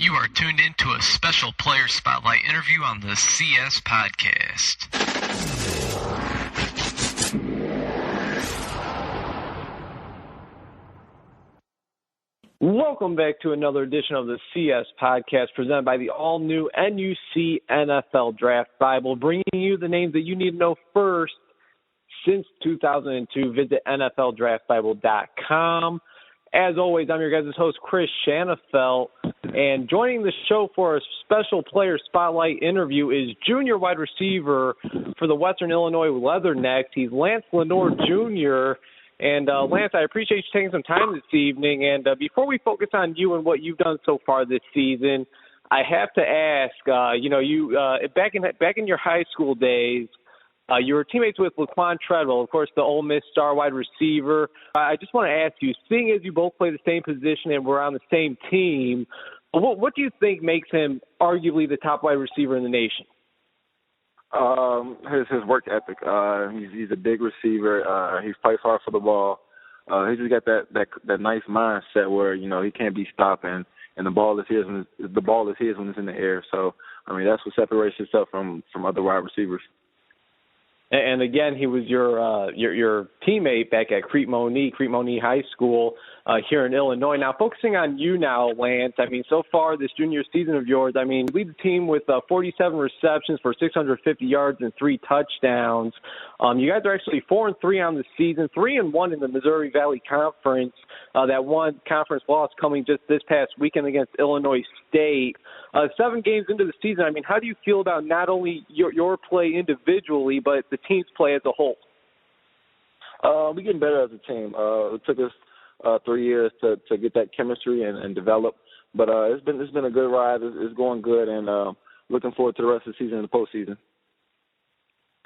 You are tuned into a special player spotlight interview on the CS Podcast. Welcome back to another edition of the CS Podcast presented by the all-new NUC NFL Draft Bible, bringing you the names that you need to know first since 2002. Visit NFLDraftBible.com. As always, I'm your guys' host, Chris Shanafelt, and joining the show for a special player spotlight interview is junior wide receiver for the Western Illinois Leathernecks. He's Lance Lenoir Jr., and Lance, I appreciate you taking some time this evening. And before we focus on you and what you've done so far this season, I have to ask, back in your high school days, you were teammates with Laquan Treadwell, of course, the Ole Miss star wide receiver. I just want to ask you, seeing as you both play the same position and we're on the same team, what do you think makes him arguably the top wide receiver in the nation? His work ethic. He's a big receiver. He plays hard for the ball. He's just got that nice mindset where he can't be stopped, and the ball is his when it's in the air. So I mean that's what separates himself from other wide receivers. And again, he was your teammate back at Crete Monee High School here in Illinois. Now, focusing on you now, Lance, I mean, so far this junior season of yours, I mean, you lead the team with 47 receptions for 650 yards and 3 touchdowns. You guys are actually 4-3 on the season, 3-1 in the Missouri Valley Conference. That one conference loss coming just this past weekend against Illinois State. 7 games into the season, I mean, how do you feel about not only your play individually, but the team's play as a whole? We're getting better as a team. It took us 3 years to get that chemistry and develop, but it's been a good ride. It's going good, and looking forward to the rest of the season and the postseason.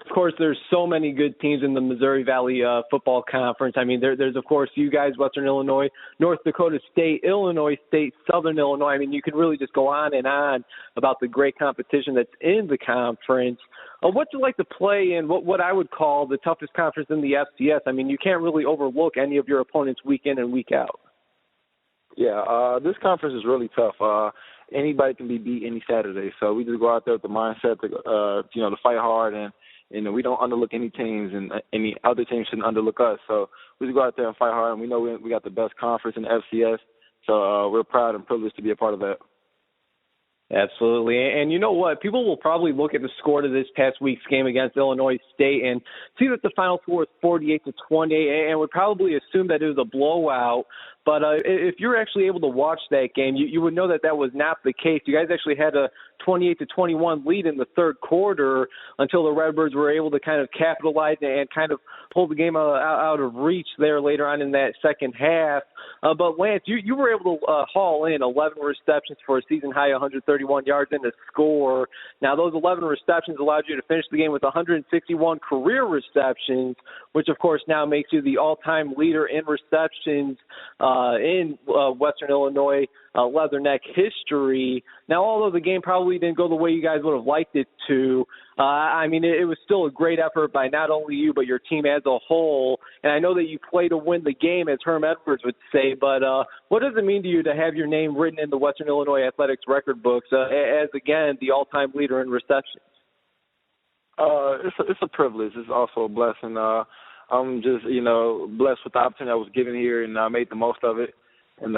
Of course, there's so many good teams in the Missouri Valley Football Conference. I mean, there's, of course, you guys, Western Illinois, North Dakota State, Illinois State, Southern Illinois. I mean, you could really just go on and on about the great competition that's in the conference. What's it like to play in what I would call the toughest conference in the FCS? I mean, you can't really overlook any of your opponents week in and week out. Yeah, this conference is really tough. Anybody can be beat any Saturday, so we just go out there with the mindset to fight hard, and we don't underlook any teams, and any other teams shouldn't underlook us. So we just go out there and fight hard, and we know we got the best conference in the FCS, so we're proud and privileged to be a part of that. Absolutely. And you know what? People will probably look at the score to this past week's game against Illinois State and see that the final score was 48-28 and would probably assume that it was a blowout. But if you're actually able to watch that game, you would know that that was not the case. You guys actually had a 28-21 lead in the third quarter until the Redbirds were able to kind of capitalize and kind of pull the game out of reach there later on in that second half. But Lance, you were able to haul in 11 receptions for a season-high 131 yards and a score. Now, those 11 receptions allowed you to finish the game with 161 career receptions, which, of course, now makes you the all-time leader in receptions in Western Illinois Leatherneck history. Now, although the game probably didn't go the way you guys would have liked it to, I mean, it was still a great effort by not only you, but your team as a whole. And I know that you play to win the game, as Herm Edwards would say, but what does it mean to you to have your name written in the Western Illinois Athletics record books as, again, the all-time leader in receptions? It's a privilege. It's also a blessing. I'm just, blessed with the opportunity I was given here, and I made the most of it. And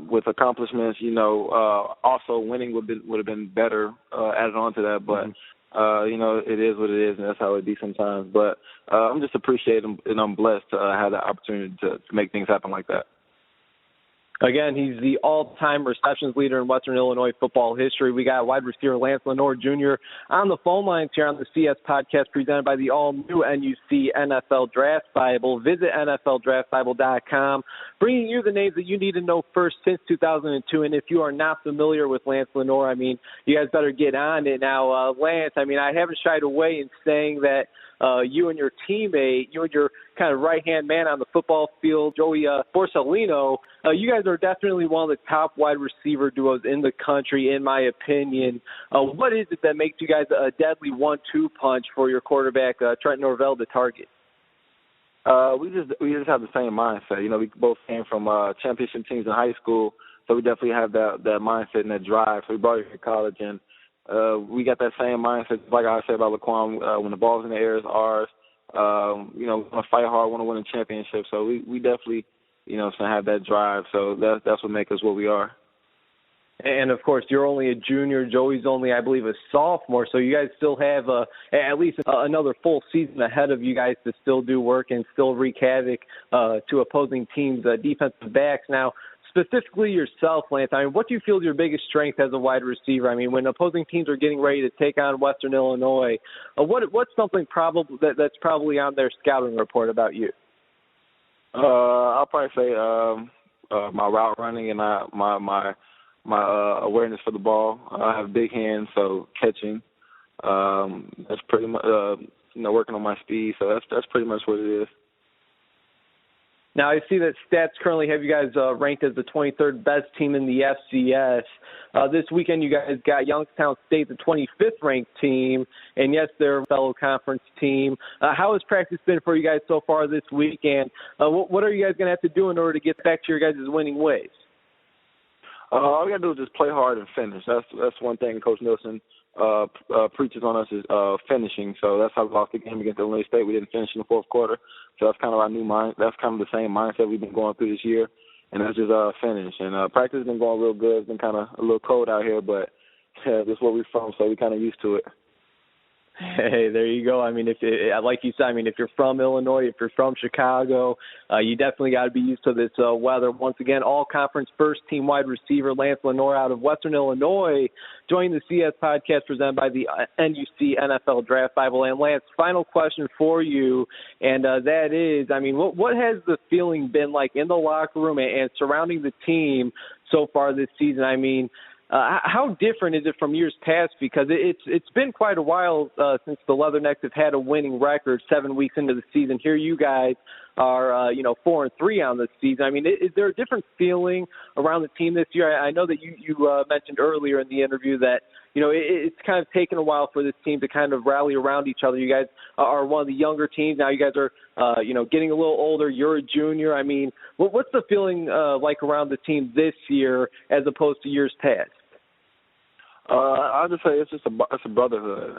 with accomplishments, also winning would have been better added on to that. But, it is what it is, and that's how it be sometimes. But I'm just appreciative, and I'm blessed to have the opportunity to make things happen like that. Again, he's the all-time receptions leader in Western Illinois football history. We got wide receiver Lance Lenoir Jr. on the phone lines here on the CS Podcast presented by the all-new NUC NFL Draft Bible. Visit NFLDraftBible.com, bringing you the names that you need to know first since 2002. And if you are not familiar with Lance Lenoir, I mean, you guys better get on it. Now, Lance, I mean, I haven't shied away in saying that you and your teammate, you and your kind of right-hand man on the football field, Joey Borsellino, you guys are definitely one of the top wide receiver duos in the country, in my opinion. What is it that makes you guys a deadly 1-2 punch for your quarterback, Trent Norvell, to target? We just have the same mindset. We both came from championship teams in high school, So we definitely have that mindset and that drive. So we brought it here to college, and we got that same mindset. Like I said about Laquan, when the ball's in the air, it's ours. We want to fight hard, want to win a championship. So we definitely, have that drive. So that's what makes us what we are. And, of course, you're only a junior. Joey's only, I believe, a sophomore. So you guys still have at least another full season ahead of you guys to still do work and still wreak havoc to opposing teams' defensive backs. Now, specifically yourself, Lance, I mean, what do you feel is your biggest strength as a wide receiver? I mean, when opposing teams are getting ready to take on Western Illinois, what's something that's probably on their scouting report about you? I'll probably say my route running and my awareness for the ball. I have big hands, so catching. That's pretty much working on my speed. So that's pretty much what it is. Now, I see that stats currently have you guys ranked as the 23rd best team in the FCS. This weekend, you guys got Youngstown State, the 25th ranked team, and yes, they're a fellow conference team. How has practice been for you guys so far this week, and what are you guys going to have to do in order to get back to your guys' winning ways? All we got to do is just play hard and finish. That's one thing Coach Nielsen preaches on us is finishing. So that's how we lost the game against Illinois State. We didn't finish in the fourth quarter. So that's kind of our new mind. That's kind of the same mindset we've been going through this year, and that's just finish. And practice has been going real good. It's been kind of a little cold out here, but this is where we're from, so we're kind of used to it. Hey, there you go. I mean, like you said, if you're from Illinois, if you're from Chicago, you definitely got to be used to this weather. Once again, all-conference first-team wide receiver Lance Lenoir out of Western Illinois joining the CS podcast presented by the NUC NFL Draft Bible. And Lance, final question for you, and that is, what has the feeling been like in the locker room and surrounding the team so far this season? How different is it from years past? Because it's been quite a while since the Leathernecks have had a winning record 7 weeks into the season. Here you guys are, 4-3 on the season. Is there a different feeling around the team this year? I know that you mentioned earlier in the interview that, it's kind of taken a while for this team to kind of rally around each other. You guys are one of the younger teams. Now you guys are, getting a little older. You're a junior. What's the feeling like around the team this year as opposed to years past? I'll just say it's a brotherhood.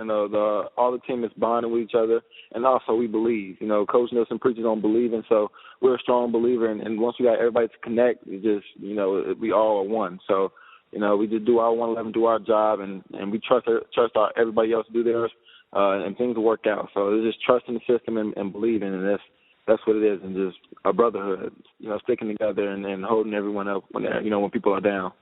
All the team is bonding with each other, and also we believe. Coach Nielsen preaches on believing, so we're a strong believer. And once we got everybody to connect, it just we all are one. So we just do our 111, do our job, and we trust everybody else to do theirs, and things will work out. So it's just trusting the system and believing, and that's what it is, and just a brotherhood. Sticking together and holding everyone up when people are down.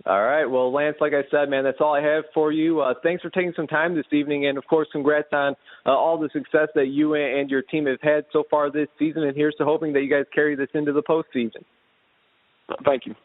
All right. Well, Lance, like I said, man, that's all I have for you. Thanks for taking some time this evening. And, of course, congrats on all the success that you and your team have had so far this season. And here's to hoping that you guys carry this into the postseason. Thank you.